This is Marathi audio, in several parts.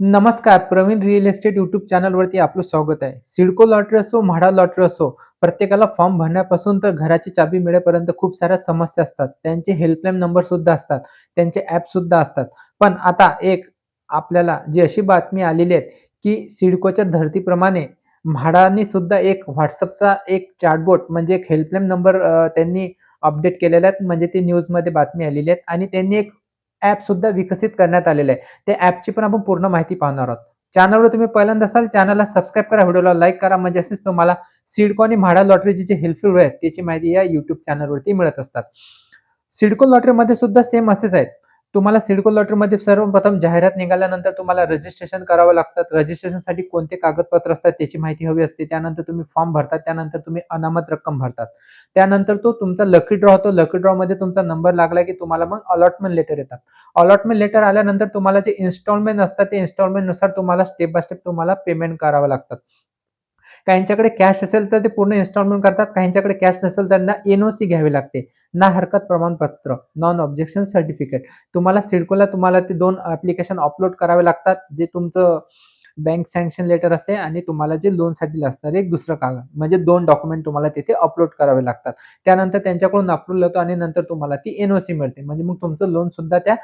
नमस्कार, प्रवीण रिअल इस्टेट यूट्यूब चॅनलवरती आपलं स्वागत आहे. सिडको लॉटरी असो, म्हाडा लॉटरी असो, प्रत्येकाला फॉर्म भरण्यापासून तर घराची चाबी मिळेपर्यंत खूप साऱ्या समस्या असतात. त्यांचे हेल्पलाईन नंबर सुद्धा असतात, त्यांचे ॲप सुद्धा असतात. पण आता एक आपल्याला जी अशी बातमी आलेली आहे, की सिडकोच्या धरतीप्रमाणे म्हाडाने सुद्धा एक WhatsAppचा एक चॅटबॉट म्हणजे एक हेल्पलाईन नंबर त्यांनी अपडेट केलेला आहे. म्हणजे ती न्यूजमध्ये बातमी आलेली आहे आणि त्यांनी एक ॲप सुद्धा विकसित करण्यात आलेलं आहे. त्या ॲपची पण आपण पूर्ण माहिती पाहणार आहोत. चॅनलवर तुम्ही पहिल्यांदा असाल, चॅनलला सबस्क्राईब करा, व्हिडिओला लाईक करा, म्हणजे असेच तुम्हाला सिडको आणि म्हाडा लॉटरीचे जे हेल्पफुल व्हिडिओ आहेत, त्याची माहिती या YouTube चॅनलवरती मिळत असतात. सिडको लॉटरीमध्ये सुद्धा सेम असेच आहेत. तुम्हाला सिडको लॉटरीमध्ये सर्वप्रथम जाहिरात निघाल्यानंतर तुम्हाला रजिस्ट्रेशन करावं लागतं. रजिस्ट्रेशनसाठी कोणते कागदपत्र असतात त्याची माहिती हवी असते. त्यानंतर तुम्ही फॉर्म भरतात. त्यानंतर तुम्ही अनामत रक्कम भरतात. त्यानंतर तो तुमचा लकी ड्रॉ होतो. लकी ड्रॉमध्ये तुमचा नंबर लागला की तुम्हाला मग अलॉटमेंट लेटर येतात. अलॉटमेंट लेटर आल्यानंतर तुम्हाला जे इन्स्टॉलमेंट असतात, ते इन्स्टॉलमेंटनुसार तुम्हाला स्टेप बाय स्टेप तुम्हाला पेमेंट करावं लागतात. काहींच्याकडे कॅश असेल तर ते पूर्ण इन्स्टॉलमेंट करतात, काहींच्याकडे कॅश नसेल त्यांना एन-ओ-सी घ्यावी लागते. ना हरकत प्रमाणपत्र, नॉन ऑब्जेक्शन सर्टिफिकेट. तुम्हाला सिडकोला तुम्हाला ते 2 ॲप्लिकेशन अपलोड करावे लागतात. जे तुमचं बँक सँक्शन लेटर असते आणि तुम्हाला जे लोनसाठी असणार एक दुसरं कागद. म्हणजे 2 डॉक्युमेंट तुम्हाला तिथे अपलोड करावे लागतात. त्यानंतर त्यांच्याकडून अप्रूव्हल होतो आणि नंतर तुम्हाला ती एन-ओ-सी मिळते. म्हणजे मग तुमचं लोन सुद्धा त्या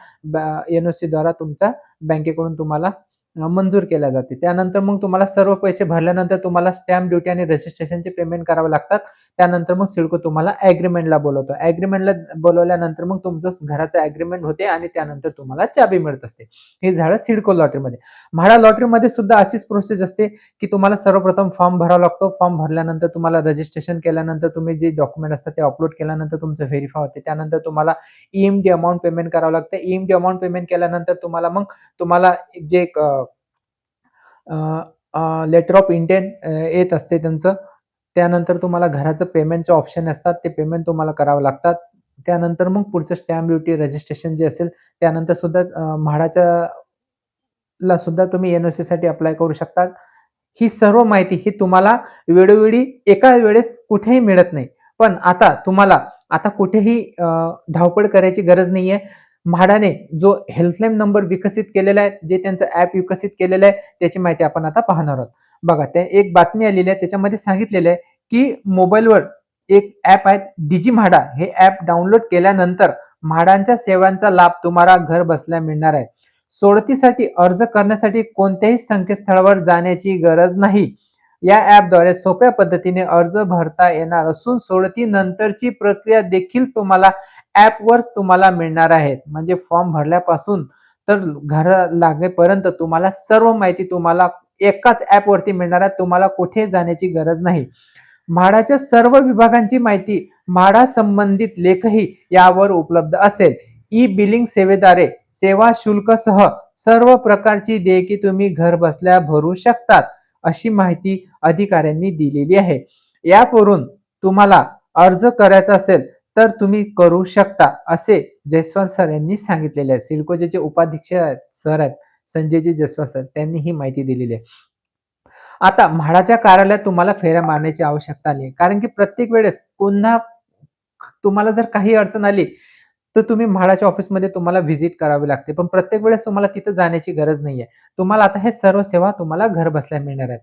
एन-ओ-सीद्वारा तुमच्या बँकेकडून तुम्हाला मंजूर केल्या जाते. त्यानंतर मग तुम्हाला सर्व पैसे भरल्यानंतर तुम्हाला स्टॅम्प ड्युटी आणि रजिस्ट्रेशनचे पेमेंट करावे लागतात. त्यानंतर मग सिडको तुम्हाला ॲग्रीमेंटला बोलवतो. ॲग्रीमेंटला बोलवल्यानंतर मग तुमचं घराचं ॲग्रीमेंट होते आणि त्यानंतर तुम्हाला चाबी मिळत असते. हे झालं सिडको लॉटरीमध्ये. म्हाडा लॉटरीमध्ये सुद्धा अशीच प्रोसेस असते, की तुम्हाला सर्वप्रथम फॉर्म भरावा लागतो. फॉर्म भरल्यानंतर तुम्हाला रजिस्ट्रेशन केल्यानंतर तुम्ही जे डॉक्युमेंट असतात ते अपलोड केल्यानंतर तुमचं व्हेरिफाय होते. त्यानंतर तुम्हाला ई अमाउंट पेमेंट करावं लागतं. ई अमाउंट पेमेंट केल्यानंतर तुम्हाला जे एक लेटर ऑफ इंटेंट येत असते त्यांचं. त्यानंतर तुम्हाला घराचं पेमेंटचे ऑप्शन असतात. ते पेमेंट तुम्हाला करावं लागतात. त्यानंतर मग पुढचं स्टॅम्प ड्युटी, रजिस्ट्रेशन जे असेल त्यानंतर सुद्धा म्हाडाच्या ला सुद्धा तुम्ही एन-ओ-सीसाठी अप्लाय करू शकता. ही सर्व माहिती ही तुम्हाला वेळोवेळी एका वेळेस कुठेही मिळत नाही. पण आता तुम्हाला कुठेही धावपळ करायची गरज नाहीये. म्हाडाने जो हेल्पलाईन नंबर विकसित केलेला आहे, जे त्यांचं ॲप विकसित केलेलं आहे, त्याची माहिती आपण आता पाहणार आहोत. बघा, त्या एक बातमी आलेली आहे, त्याच्यामध्ये सांगितलेलं आहे, की मोबाईलवर एक ॲप आहे डिजी म्हाडा. हे ॲप डाउनलोड केल्यानंतर म्हाडांच्या सेवांचा लाभ तुम्हाला घर बसल्या मिळणार आहे. सोडतीसाठी अर्ज करण्यासाठी कोणत्याही संकेतस्थळावर जाण्याची गरज नाही. या ॲपद्वारे सोप्या पद्धतीने अर्ज भरता येणार असून सोडतीनंतरची प्रक्रिया देखील तुम्हाला ॲपवरच तुम्हाला मिळणार आहे. म्हणजे फॉर्म भरल्यापासून तर घर लागेपर्यंत तुम्हाला सर्व माहिती तुम्हाला एकाच ॲपवरती मिळणार आहे. तुम्हाला कुठे जाण्याची गरज नाही. म्हाडाच्या सर्व विभागांची माहिती म्हाडा संबंधित लेखही यावर उपलब्ध असेल. ई बिलिंग सेवेद्वारे सेवा शुल्कसह सर्व प्रकारची देयके तुम्ही घर बसल्या भरू शकतात, अशी माहिती अधिकाऱ्यांनी दिलेली आहे. यावरून तुम्हाला अर्ज करायचा असेल तर तुम्ही करू शकता, असे जयस्वाल सर यांनी सांगितलेले आहे. सिडकोचे जे उपाध्यक्ष सर आहेत, संजयजी जयस्वाल सर, त्यांनी ही माहिती दिलेली आहे. आता म्हाडाच्या कार्यालयात तुम्हाला फेऱ्या मारण्याची आवश्यकता नाही. कारण की प्रत्येक वेळेस पुन्हा तुम्हाला जर काही अडचण आली, तर तुम्ही म्हाडाच्या ऑफिसमध्ये तुम्हाला व्हिजिट करावी लागते. पण प्रत्येक वेळेस तुम्हाला तिथं जाण्याची गरज नाहीये. तुम्हाला आता हे सर्व सेवा तुम्हाला घरबसल्या मिळणार आहेत.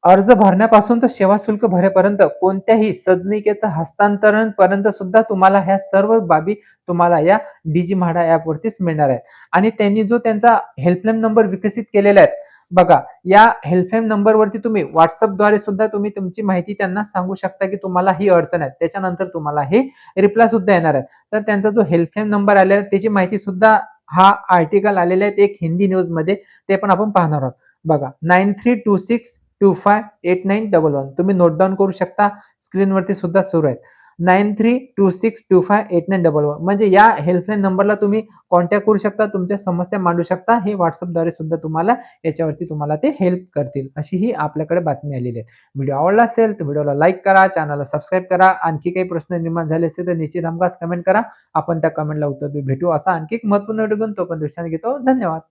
अर्ज भरण्यापासून तर सेवा शुल्क भरेपर्यंत कोणत्याही सदनिकेचं हस्तांतरण पर्यंत सुद्धा तुम्हाला ह्या सर्व बाबी तुम्हाला या डिजी म्हाडा ॲपवरतीच मिळणार आहेत. आणि त्यांनी जो त्यांचा हेल्पलाईन नंबर विकसित केलेला आहे, बघा, या हेल्पलाईन नंबरवरती तुम्ही WhatsAppद्वारे सुद्धा तुम्ही तुमची माहिती त्यांना सांगू शकता, की तुम्हाला ही अडचण आहे. त्याच्यानंतर तुम्हाला हे रिप्लाय सुद्धा येणार आहे. तर त्यांचा जो हेल्पलाईन नंबर आलेला आहे त्याची माहिती सुद्धा हा आर्टिकल आलेला आहे एक हिंदी न्यूजमध्ये, ते पण आपण पाहणार आहोत. बघा, 9326258911 तुम्ही नोट डाउन करू शकता. स्क्रीनवरती सुद्धा सुरू आहेत. 9326258911 म्हणजे या हेल्पलाईन नंबरला तुम्ही कॉन्टॅक्ट करू शकता. तुमच्या समस्या मांडू शकता. हे WhatsAppद्वारे सुद्धा तुम्हाला याच्यावरती तुम्हाला ते हेल्प करतील, अशी ही आपल्याकडे बातमी आलेली आहे. व्हिडिओ आवडला असेल तर व्हिडिओला लाईक करा, चॅनलला सबस्क्राईब करा. आणखी काही प्रश्न निर्माण झाले असेल तर निश्चित हमखास कमेंट करा. आपण त्या कमेंटला उत्तर भेटू. असा आणखी एक महत्त्वपूर्ण व्हिडिओ घेऊन तोपर्यंत विश्रांती घेतो. धन्यवाद.